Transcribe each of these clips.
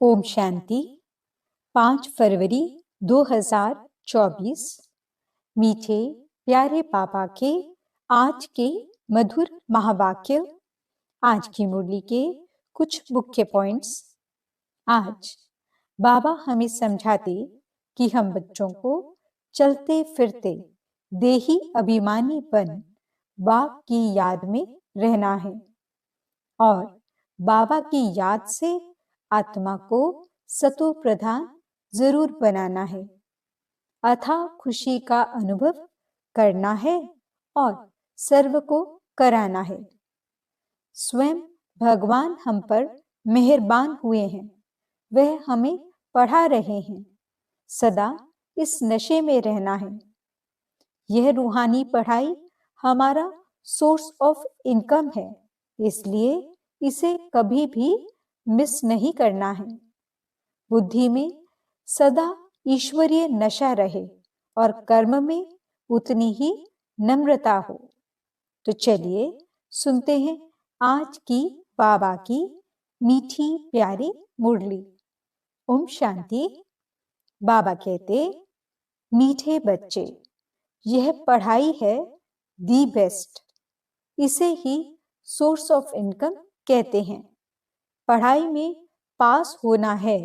ओम शांति। 5 फरवरी 2024। मीठे प्यारे बाबा के आज के मधुर महावाक्य। आज की मुरली के कुछ मुख्य पॉइंट्स। आज बाबा हमें समझाते कि हम बच्चों को चलते फिरते देही अभिमानी बन बाप की याद में रहना है और बाबा की याद से आत्मा को सतो प्रधान जरूर बनाना है। अथाह खुशी का अनुभव करना है और सर्व को कराना है। स्वयं भगवान हम पर मेहरबान हुए हैं, वह हमें पढ़ा रहे हैं। सदा इस नशे में रहना है। यह रूहानी पढ़ाई हमारा सोर्स ऑफ इनकम है, इसलिए इसे कभी भी मिस नहीं करना है। बुद्धि में सदा ईश्वरीय नशा रहे और कर्म में उतनी ही नम्रता हो। तो चलिए सुनते हैं आज की बाबा की मीठी प्यारी मुरली। ओम शांति। बाबा कहते, मीठे बच्चे, यह पढ़ाई है दी बेस्ट। इसे ही सोर्स ऑफ इनकम कहते हैं। पढ़ाई में पास होना है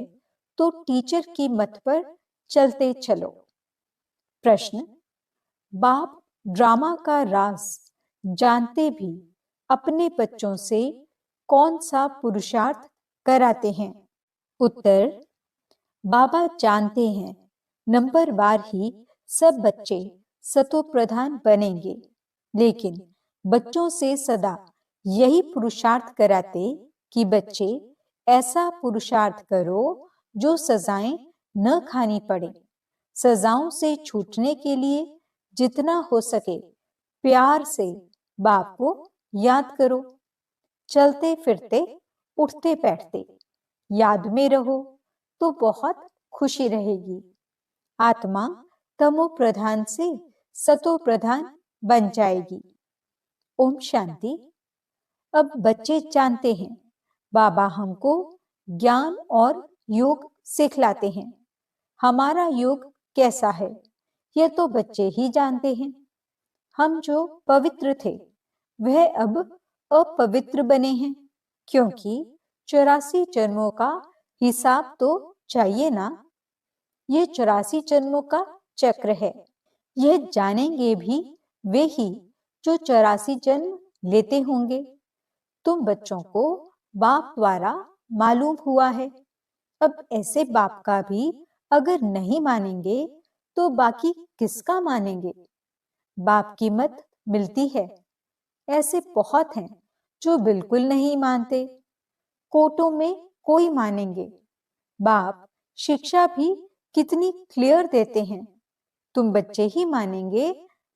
तो टीचर की मत पर चलते चलो। प्रश्न, बाप ड्रामा का राज जानते भी अपने बच्चों से कौन सा पुरुषार्थ कराते हैं? उत्तर, बाबा जानते हैं नंबर वार ही सब बच्चे सतो प्रधान बनेंगे, लेकिन बच्चों से सदा यही पुरुषार्थ कराते कि बच्चे ऐसा पुरुषार्थ करो जो सजाएं न खानी पड़े। सजाओं से छूटने के लिए जितना हो सके प्यार से बाप को याद करो। चलते फिरते उठते बैठते याद में रहो तो बहुत खुशी रहेगी। आत्मा तमो प्रधान से सतो प्रधान बन जाएगी। ओम शांति। अब बच्चे जानते हैं बाबा हमको ज्ञान और योग सिखलाते हैं। हमारा योग कैसा है यह तो बच्चे ही जानते हैं। हम जो पवित्र थे वह अब अपवित्र बने हैं, क्योंकि 84 जन्मों का हिसाब तो चाहिए ना। ये 84 जन्मों का चक्र है। यह जानेंगे भी वे ही जो 84 जन्म लेते होंगे। तुम बच्चों को बाप द्वारा मालूम हुआ है। अब ऐसे बाप का भी अगर नहीं मानेंगे तो बाकी किसका मानेंगे? बाप की मत मिलती है। ऐसे बहुत हैं जो बिल्कुल नहीं मानते। कोटों में कोई मानेंगे। बाप शिक्षा भी कितनी क्लियर देते हैं। तुम बच्चे ही मानेंगे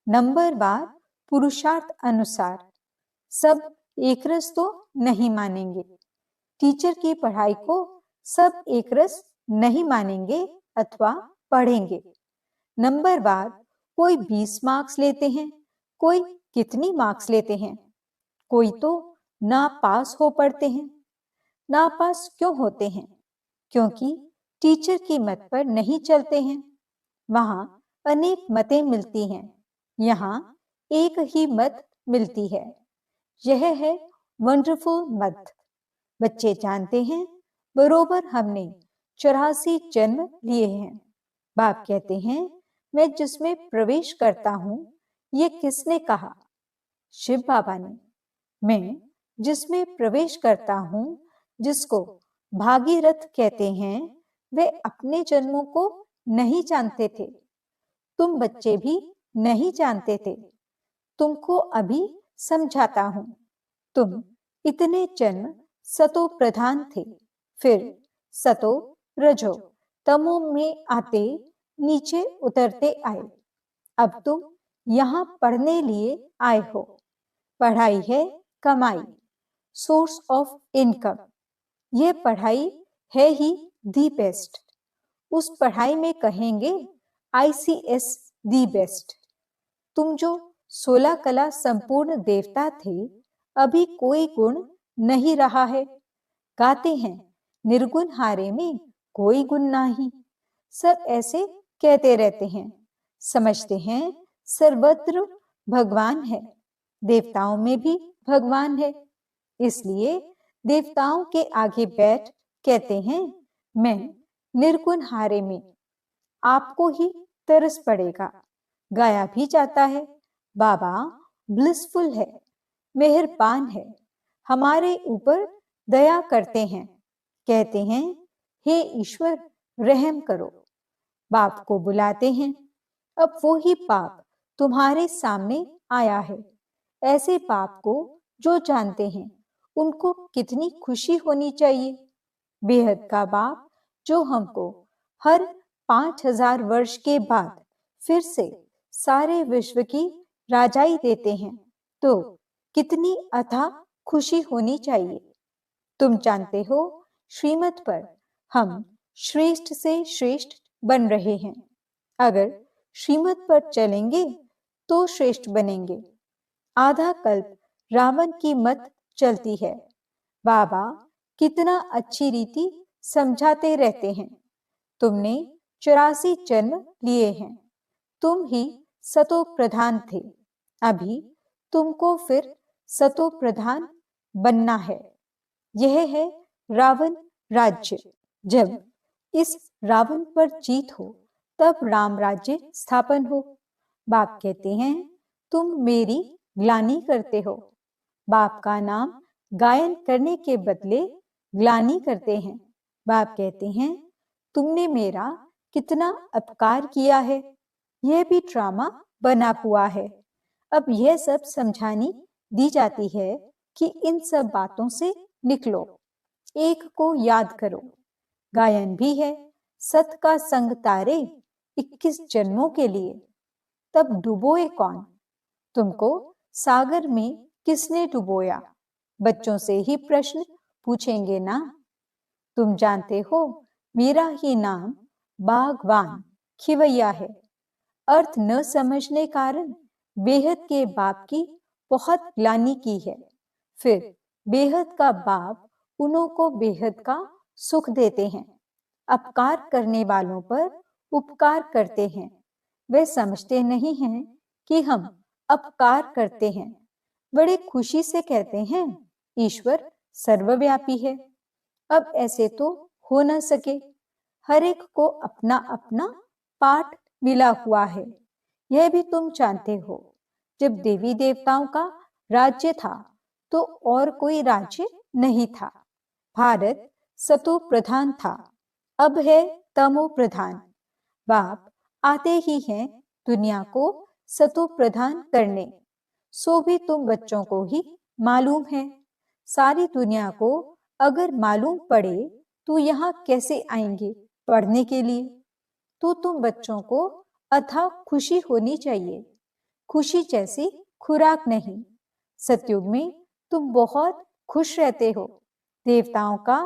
नंबर वार पुरुषार्थ अनुसार। सब एक रस तो नहीं मानेंगे। टीचर की पढ़ाई को सब एक रस नहीं मानेंगे अथवा पढ़ेंगे। नंबर वार कोई 20 मार्क्स लेते हैं, कोई कितनी मार्क्स लेते हैं, कोई तो ना पास हो पड़ते हैं। ना पास क्यों होते हैं? क्योंकि टीचर की मत पर नहीं चलते हैं। वहां अनेक मतें मिलती हैं, यहाँ एक ही मत मिलती है। यह है वंडरफुल मत। बच्चे जानते हैं बरोबर हमने 84 जन्म लिए हैं। बाप कहते हैं, मैं जिसमें प्रवेश करता हूं ये किसने कहा? शिव बाबा ने। मैं जिसमें प्रवेश करता हूं, जिसको भागीरथ कहते हैं, वे अपने जन्मों को नहीं जानते थे। तुम बच्चे भी नहीं जानते थे। तुमको अभी समझाता हूं। तुम इतने जन्म सतो प्रधान थे, फिर सतो रजो तमो में आते नीचे उतरते आए। अब तुम यहाँ पढ़ने लिए आए हो। पढ़ाई है कमाई, सोर्स ऑफ इनकम। यह पढ़ाई है ही दी बेस्ट। उस पढ़ाई में कहेंगे ICS दी बेस्ट। तुम जो 16 कला संपूर्ण देवता थे, अभी कोई गुण नहीं रहा है। गाते हैं निर्गुण हारे में कोई गुण नहीं। सब ऐसे कहते रहते हैं, समझते हैं सर्वत्र भगवान है, देवताओं में भी भगवान है। इसलिए देवताओं के आगे बैठ कहते हैं, मैं निर्गुण हारे में। आपको ही तरस पड़ेगा। गाया भी जाता है, बाबा ब्लिसफुल है, मेहरबान है, हमारे ऊपर दया करते हैं। कहते हैं, हे ईश्वर रहम करो। बाप को बुलाते हैं। अब वो ही पाप तुम्हारे सामने आया है। ऐसे पाप को जो जानते हैं उनको कितनी खुशी होनी चाहिए। बेहद का बाप जो हमको हर 5000 वर्ष के बाद फिर से सारे विश्व की राजाई देते हैं, तो कितनी अथाह खुशी होनी चाहिए। तुम जानते हो, श्रीमत पर हम श्रेष्ठ से श्रेष्ठ बन रहे हैं। अगर श्रीमत पर चलेंगे तो श्रेष्ठ बनेंगे। आधा कल्प रावण की मत चलती है। बाबा कितना अच्छी रीति समझाते रहते हैं। तुमने 84 जन्म लिए हैं। तुम ही सतो प्रधान थे। अभी तुमको फिर सतो प्रधान बनना है। यह है रावण राज्य। जब इस रावण पर जीत हो तब राम राज्य स्थापन हो। बाप कहते हैं, तुम मेरी ग्लानि करते हो। बाप का नाम गायन करने के बदले ग्लानि करते हैं। बाप कहते हैं, तुमने मेरा कितना अपकार किया है। यह भी ड्रामा बना हुआ है। अब यह सब समझानी दी जाती है कि इन सब बातों से निकलो, एक को याद करो। गायन भी है, सत का संग तारे 21 जन्मों के लिए। तब डुबोए कौन? तुमको सागर में किसने डुबोया? बच्चों से ही प्रश्न पूछेंगे ना। तुम जानते हो, मेरा ही नाम बागवान खिवैया है। अर्थ न समझने कारण बेहद के बाप की बहुत ग्लानि की है। फिर बेहद का बाप उन्हों को बेहद का सुख देते हैं। अपकार करने वालों पर उपकार करते हैं। वे समझते नहीं हैं कि हम अपकार करते हैं। बड़े खुशी से कहते हैं, ईश्वर सर्वव्यापी है। अब ऐसे तो हो न सके। हर एक को अपना अपना पाठ मिला हुआ है। यह भी तुम जानते हो। जब देवी देवताओं का राज्य था तो और कोई राज्य नहीं था। भारत सतो प्रधान था, अब है तमो प्रधान। बाप आते ही हैं दुनिया को सतो प्रधान करने। सो भी तुम बच्चों को ही मालूम है। सारी दुनिया को अगर मालूम पड़े तो यहाँ कैसे आएंगे पढ़ने के लिए? तो तुम बच्चों को अथाह खुशी होनी चाहिए। खुशी जैसी खुराक नहीं। सतयुग में तुम बहुत खुश रहते हो। देवताओं का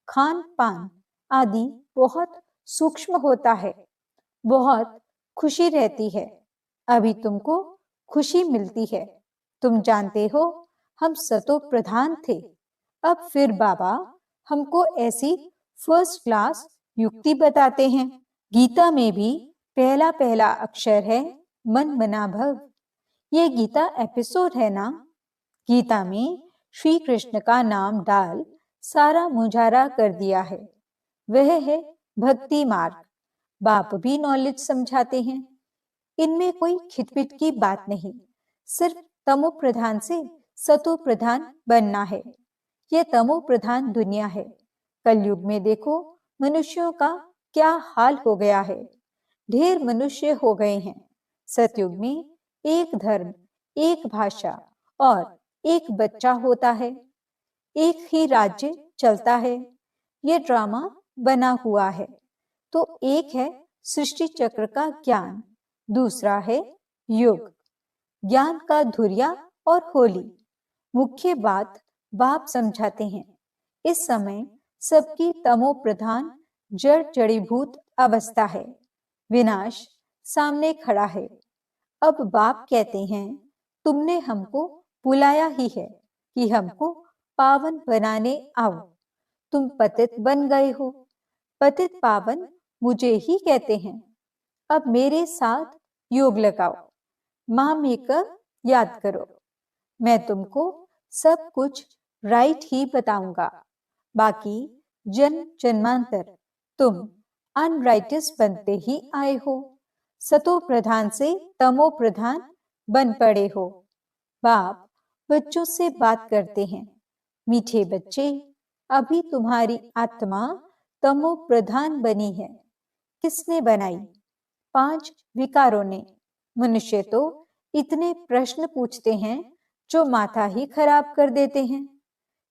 खान पान आदि बहुत सूक्ष्म होता है। बहुत खुशी रहती है। अभी तुमको खुशी मिलती है। तुम जानते हो, हम सतो प्रधान थे। अब फिर बाबा हमको ऐसी फर्स्ट क्लास युक्ति बताते हैं। गीता में भी पहला पहला अक्षर है मन मना भव। ये गीता एपिसोड है ना। गीता में श्री कृष्ण का नाम डाल सारा मुजारा कर दिया है। वह है भक्ति मार्ग। बाप भी नॉलेज समझाते हैं। इनमें कोई खिटपिट की बात नहीं। सिर्फ तमो प्रधान से सतो प्रधान बनना है। यह तमो प्रधान दुनिया है। कलयुग में देखो मनुष्यों का क्या हाल हो गया है। ढेर मनुष्य हो गए हैं। सतयुग में एक धर्म, एक भाषा और एक बच्चा होता है। एक ही राज्य चलता है। यह ड्रामा बना हुआ है। तो एक है सृष्टि चक्र का ज्ञान, दूसरा है युग। ज्ञान का धुरिया और होली। मुख्य बात बाप समझाते हैं। इस समय सबकी तमो प्रधान जड़ जड़ीभूत अवस्था है। विनाश सामने खड़ा है। अब बाप कहते हैं, तुमने हमको बुलाया ही है कि हमको पावन बनाने आओ। तुम पतित बन गए हो। पतित पावन मुझे ही कहते हैं। अब मेरे साथ योग लगाओ, माम एक याद करो। मैं तुमको सब कुछ राइट ही बताऊंगा, बाकी जन्म जन्मांतर तुम अनराइटिस बनते ही आए हो। सतो प्रधान से तमो प्रधान बन पड़े हो। बाप बच्चों से बात करते हैं। मीठे बच्चे, अभी तुम्हारी आत्मा तमो प्रधान बनी है। किसने बनाई? 5 विकारों ने। मनुष्य तो इतने प्रश्न पूछते हैं जो माथा ही खराब कर देते हैं।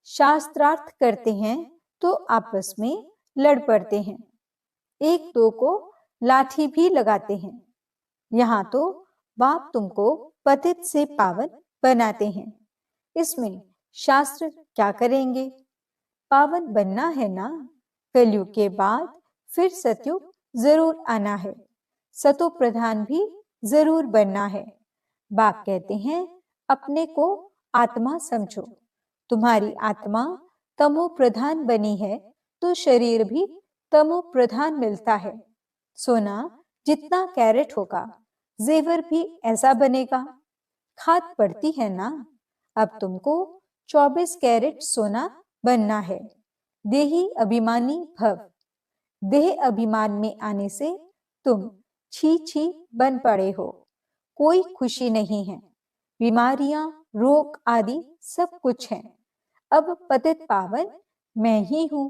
शास्त्रार्थ करते हैं तो आपस में लड़ पड़ते हैं। एक दो को लाठी भी लगाते हैं। यहाँ तो बाप तुमको पतित से पावन बनाते हैं। इसमें शास्त्र क्या करेंगे? पावन बनना है ना। कलयुग के बाद फिर सतयुग जरूर आना है। सतो प्रधान भी जरूर बनना है। बाप कहते हैं अपने को आत्मा समझो। तुम्हारी आत्मा तमो प्रधान बनी है तो शरीर भी तमो प्रधान मिलता है। सोना जितना कैरेट होगा, जेवर भी ऐसा बनेगा। खाद पड़ती है ना। अब तुमको 24 कैरेट सोना बनना है। देही अभिमानी भव। देह अभिमान में आने से तुम छी छी बन पड़े हो। कोई खुशी नहीं है। बीमारियां, रोग आदि सब कुछ है। अब पतित पावन मैं ही हूं।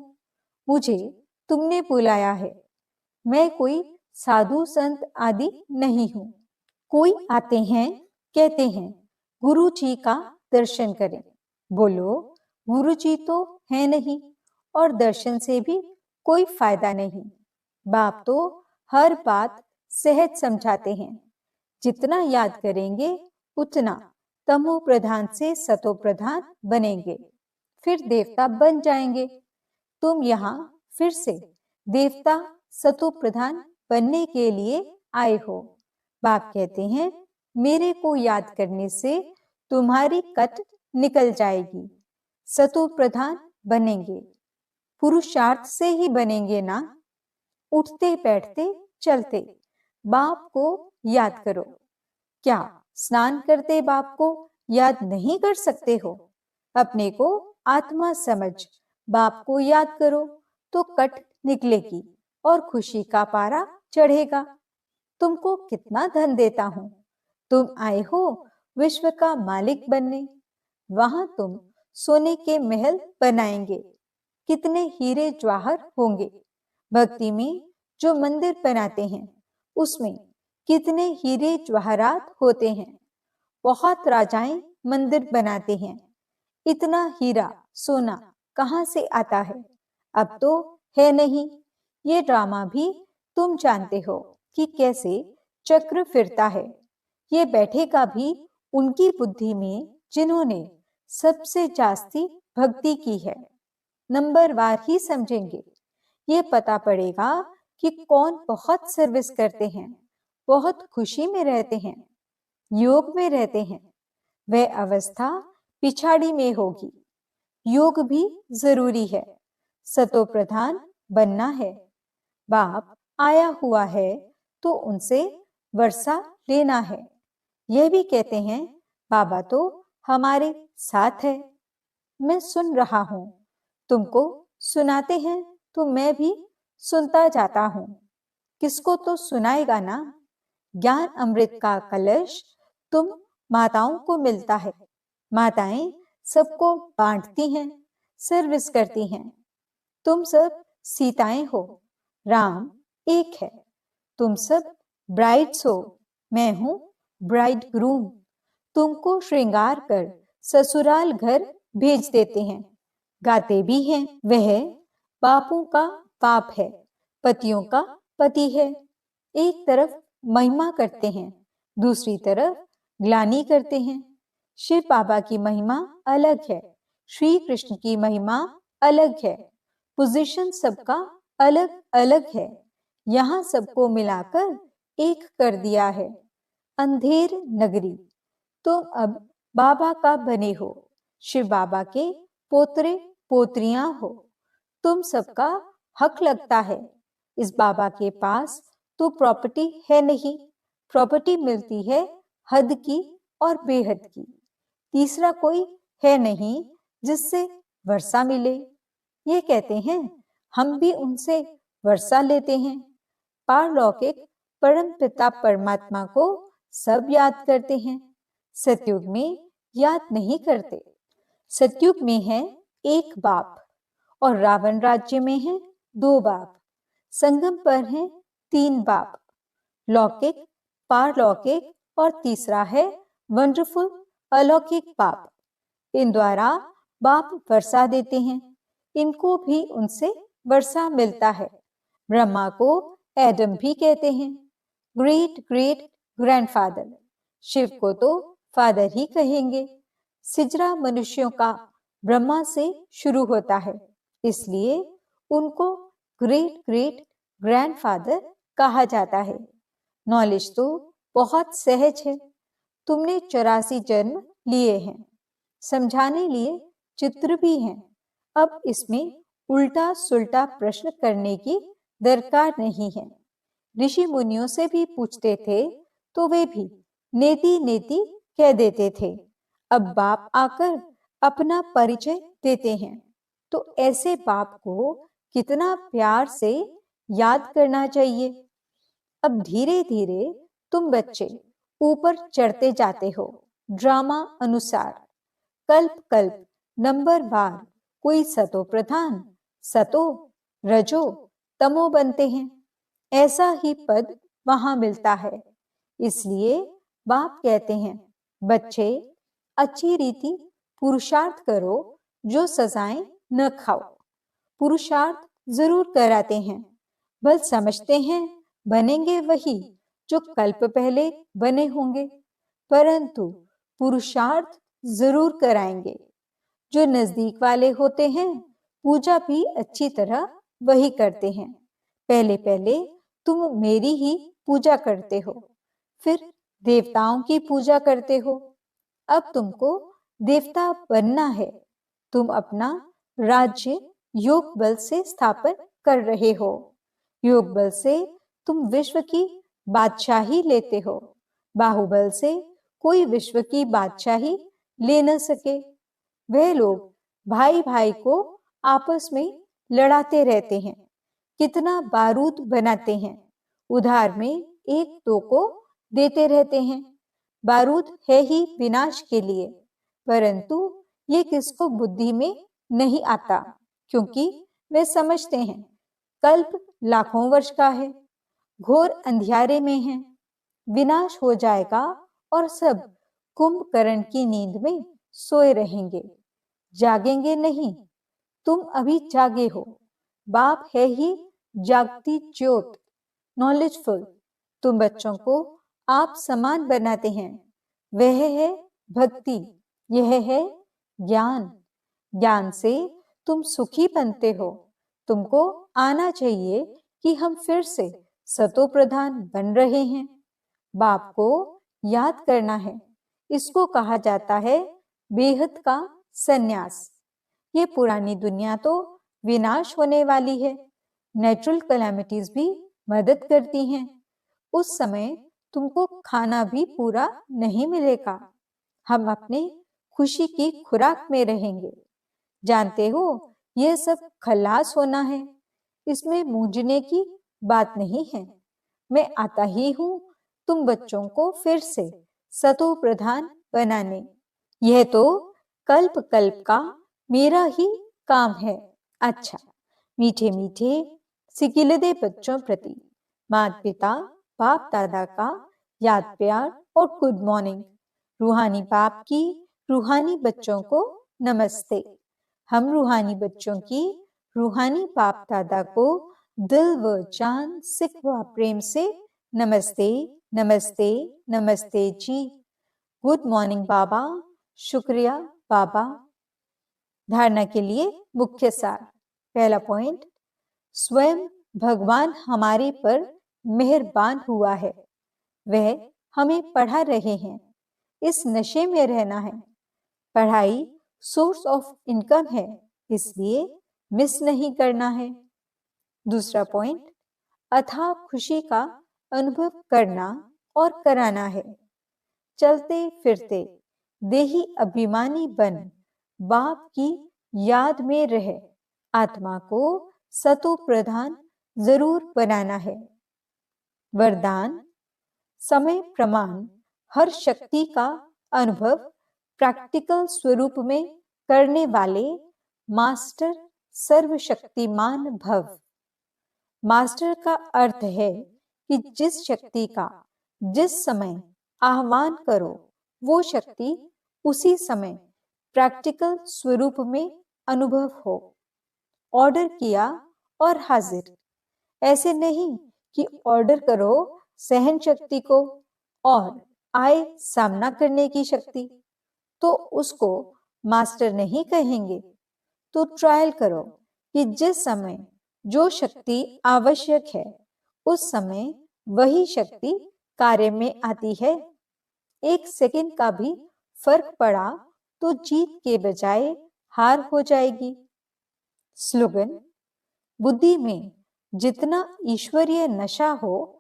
मुझे तुमने बुलाया है। मैं कोई साधु संत आदि नहीं हूं। कोई आते हैं, कहते हैं गुरु जी का दर्शन करें। बोलो गुरु जी तो है नहीं और दर्शन से भी कोई फायदा नहीं। बाप तो हर बात सहज समझाते हैं। जितना याद करेंगे उतना तमो प्रधान से सतो प्रधान बनेंगे, फिर देवता बन जाएंगे। तुम यहाँ फिर से देवता सतो प्रधान बनने के लिए आए हो। बाप कहते हैं मेरे को याद करने से तुम्हारी कट निकल जाएगी। सतो प्रधान बनेंगे। पुरुषार्थ से ही बनेंगे ना। उठते बैठते चलते बाप को याद करो। क्या स्नान करते बाप को याद नहीं कर सकते हो? अपने को आत्मा समझ बाप को याद करो तो कट निकलेगी और खुशी का पारा चढ़ेगा। तुमको कितना धन देता हूं। तुम आए हो विश्व का मालिक बनने। वहां तुम सोने के महल बनाएंगे। कितने हीरे जवाहर होंगे। भक्ति में जो मंदिर बनाते हैं उसमें कितने हीरे जवाहरात होते हैं। बहुत राजाएं मंदिर बनाते हैं। इतना हीरा सोना कहां से आता है? अब तो है नहीं। ये ड्रामा भी तुम जानते हो कि कैसे चक्र फिरता है। ये बैठेगा भी उनकी बुद्धि में जिन्होंने सबसे जास्ती भक्ति की है। नंबरवार ही समझेंगे। ये पता पड़ेगा कि कौन बहुत सर्विस करते हैं, बहुत खुशी में रहते हैं, योग में रहते हैं। वह अवस्था पिछाड़ी में होगी। योग भी जरूरी है। सतो प्रधान बनना है। बाप आया हुआ है तो उनसे वर्षा लेना है। यह भी कहते हैं बाबा तो हमारे साथ है। मैं सुन रहा हूं। तुमको सुनाते हैं तो मैं भी सुनता जाता हूं। किसको तो सुनाएगा ना। ज्ञान अमृत का कलश तुम माताओं को मिलता है। माताएं सबको बांटती हैं, सर्विस करती हैं। तुम सब सीताएं हो। राम एक है। तुम सब ब्राइड्स हो। मैं हूं ब्राइड ग्रूम। तुमको श्रृंगार कर ससुराल घर भेज देते हैं। गाते भी हैं। वह बापों का बाप है, पतियों का पति है। एक तरफ महिमा करते हैं, दूसरी तरफ ग्लानि करते हैं। शिव बाबा की महिमा अलग है, श्री कृष्ण की महिमा अलग है। पोजीशन सबका अलग अलग है। यहाँ सबको मिलाकर एक कर दिया है। अंधेर नगरी। तुम अब बाबा का बने हो। शिव बाबा के पोतरे पोतरियां हो। तुम सबका हक लगता है। इस बाबा के पास तो प्रॉपर्टी है नहीं, प्रॉपर्टी मिलती है हद की और बेहद की। तीसरा कोई है नहीं जिससे वर्षा मिले। ये कहते हैं, हम भी उनसे वर्षा लेते हैं। पारलौकिक परम पिता परमात्मा को सब याद करते हैं, सतयुग में याद नहीं करते। सतयुग में है एक बाप और रावण राज्य में है दो बाप। संगम पर है तीन बाप, लौकिक, पारलौकिक और तीसरा है वंडरफुल अलौकिक बाप। इन द्वारा बाप वर्षा देते हैं, इनको भी उनसे वर्षा मिलता है। ब्रह्मा को एडम भी कहते हैं, ग्रेट ग्रेट ग्रैंडफादर। शिव को तो फादर ही कहेंगे। सिजरा मनुष्यों का ब्रह्मा से शुरू होता है, इसलिए उनको ग्रेट ग्रेट ग्रैंडफादर कहा जाता है। नॉलेज तो बहुत सहज है। तुमने 84 जन्म लिए हैं, समझाने लिए चित्र भी हैं। अब इसमें उल्टा सुल्टा प्रश्न करने की दरकार नहीं है। ऋषि मुनियों से भी पूछते थे तो वे भी नेति नेति कह देते थे। अब बाप आकर अपना परिचय देते हैं, तो ऐसे बाप को कितना प्यार से याद करना चाहिए। अब धीरे धीरे तुम बच्चे ऊपर चढ़ते जाते हो, ड्रामा अनुसार। कल्प कल्प नंबर बार कोई सतो प्रधान, सतो, रजो, तमो बनते हैं। ऐसा ही पद वहां मिलता है। इसलिए बाप कहते हैं, बच्चे अच्छी रीति पुरुषार्थ करो, जो सजाएं न खाओ। पुरुषार्थ जरूर कराते हैं, बस समझते हैं बनेंगे वही जो कल्प पहले बने होंगे, परंतु पुरुषार्थ जरूर कराएंगे। जो नजदीक वाले होते हैं पूजा भी अच्छी तरह वही करते हैं। पहले पहले तुम मेरी ही पूजा करते हो, फिर देवताओं की पूजा करते हो। अब तुमको देवता बनना है। तुम अपना राज्य योग बल से स्थापन कर रहे हो। योग बल से तुम विश्व की बादशाही लेते हो। बाहुबल से कोई विश्व की बादशाही ले न सके। वह लोग भाई भाई को आपस में लड़ाते रहते हैं, कितना बारूद बनाते हैं, उधार में एक दो को देते रहते हैं। बारूद है ही विनाश के लिए, परंतु ये किसको बुद्धि में नहीं आता, क्योंकि वे समझते हैं कल्प लाखों वर्ष का है, घोर अंधियारे में है, विनाश हो जाएगा और सब कुंभकर्ण की नींद में सोए रहेंगे, जागेंगे नहीं। तुम अभी जागे हो। बाप है ही जागती ज्योत, नॉलेजफुल। तुम बच्चों को आप समान बनाते हैं। वह है भक्ति, यह है ज्ञान। ज्ञान से तुम सुखी बनते हो। तुमको आना चाहिए कि हम फिर से सतो प्रधान बन रहे हैं। बाप को याद करना है। इसको कहा जाता है बेहद का सन्यास। ये पुरानी दुनिया तो विनाश होने वाली है। नेचुरल कैलेमिटीज भी मदद करती हैं। उस समय तुमको खाना भी पूरा नहीं मिलेगा। हम अपने खुशी की खुराक में रहेंगे। जानते हो, यह सब खल्लास होना है, इसमें मूंझने की बात नहीं है। मैं आता ही हूँ तुम बच्चों को फिर से सतो प्रधान बनाने। यह तो कल्प कल्प का मेरा ही काम है। अच्छा, मीठे मीठे सिकिलदे बच्चों प्रति माता पिता बाप दादा का याद प्यार और गुड मॉर्निंग। रूहानी बाप की रूहानी बच्चों को नमस्ते। हम रूहानी बच्चों की रूहानी बाप दादा को दिल व जान सिक व प्रेम से नमस्ते नमस्ते नमस्ते जी। गुड मॉर्निंग बाबा। शुक्रिया बाबा। धारणा के लिए मुख्य सार। पहला पॉइंट, स्वयं भगवान हमारे पर मेहरबान हुआ है। वह हमें पढ़ा रहे हैं। इस नशे में रहना है। पढ़ाई सोर्स ऑफ इनकम है, इसलिए मिस नहीं करना है। दूसरा पॉइंट, अथाह खुशी का अनुभव करना और कराना है। चलते फिरते देही अभिमानी बन बाप की याद में रह आत्मा को सतो प्रधान जरूर बनाना है। वरदान, समय प्रमाण हर शक्ति का अनुभव प्रैक्टिकल स्वरूप में करने वाले मास्टर सर्वशक्तिमान भव। मास्टर का अर्थ है कि जिस शक्ति का जिस समय आह्वान करो वो शक्ति उसी समय प्रैक्टिकल स्वरूप में अनुभव हो। ऑर्डर किया और हाजिर। ऐसे नहीं कि ऑर्डर करो सहन शक्ति को और आए सामना करने की शक्ति, तो उसको मास्टर नहीं कहेंगे। तो ट्रायल करो कि जिस समय जो शक्ति आवश्यक है उस समय वही शक्ति कार्य में आती है। 1 सेकंड का भी फर्क पड़ा तो जीत के बजाय हार हो जाएगी। स्लोगन, बुद्धि में जितना ईश्वरीय नशा हो